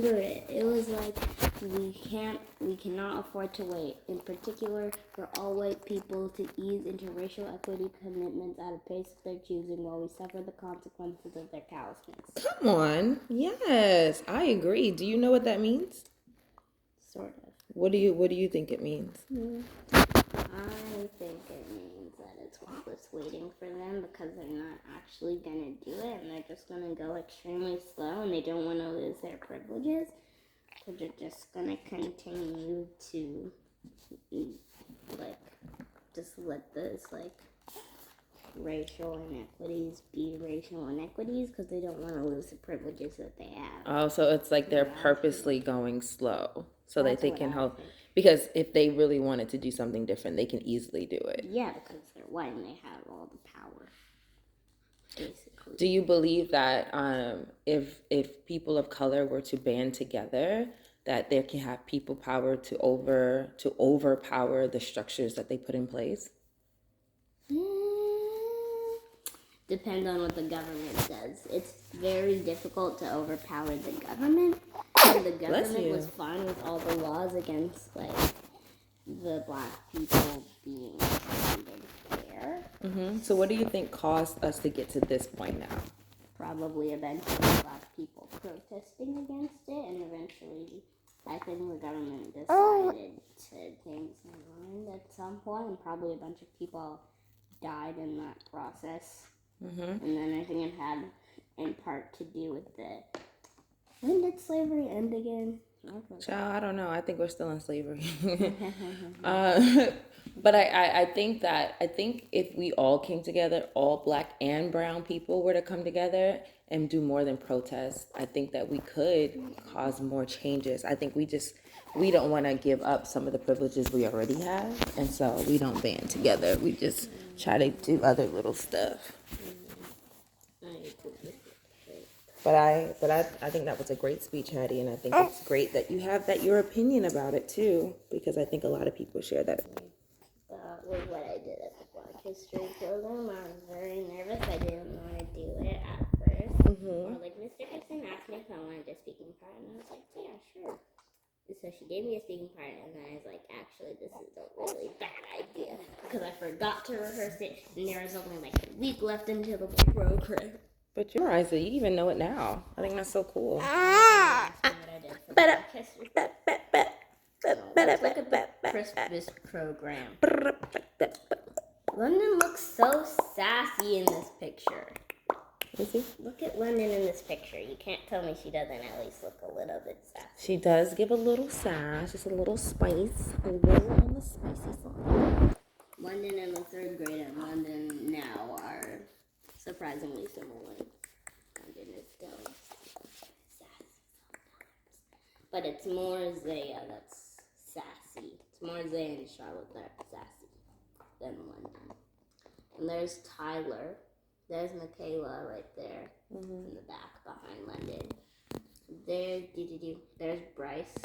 remember it. It was like, we cannot afford to wait. In particular, for all white people to ease interracial equity commitments at a pace of their choosing while we suffer the consequences of their callousness. Come on. Yes, I agree. Do you know what that means? Sort of. What do you think it means? I think it means that it's hopeless waiting for them because they're not actually going to do it and they're just going to go extremely slow and they don't want to lose their privileges. So they're just going to continue to, like, just let those, like, racial inequities be racial inequities because they don't want to lose the privileges that they have. Oh, so it's like they're purposely going slow so that they can help. Think. Because if they really wanted to do something different, they can easily do it. Yeah, because they're white and they have all the power, basically. Do you believe that if people of color were to band together, that they can have people power to overpower the structures that they put in place? Depends on what the government does. It's very difficult to overpower the government. And the government was fine with all the laws against, like, the black people being treated fair. So what do you think caused us to get to this point now? Probably eventually black people protesting against it, and eventually I think the government decided to change their mind at some point, and probably a bunch of people died in that process. And then I think it had in part to do with when did slavery end again? Child, I don't know. I think we're still in slavery. But I think if we all came together, all black and brown people were to come together and do more than protest, I think that we could cause more changes. I think we don't want to give up some of the privileges we already have, and so we don't band together. We just try to do other little stuff. But I think that was a great speech, Hattie, and I think it's great that you have your opinion about it too, because I think a lot of people share that. Was what I did at the Black History program. I was very nervous. I didn't want to do it at first. Or like Mr. Gibson asked me if I wanted a speaking part, and I was like, yeah, sure. So she gave me a speaking part, and then I was like, actually, this is a really bad idea because I forgot to rehearse it, and there was only like a week left into the program. But you're right, so you even know it now. I think that's so cool. Let's look at the Christmas program. London looks so sassy in this picture. Look at London in this picture. You can't tell me she doesn't at least look a little bit sassy. She does give a little sass, just a little spice, a little on the spicy side. London in the third grade and London now are surprisingly similar. London is still sassy sometimes. But it's more Zaya that's sassy. It's more Zaya and Charlotte that are sassy than London. And there's Tyler. There's Michaela right there in the back behind London. There's Bryce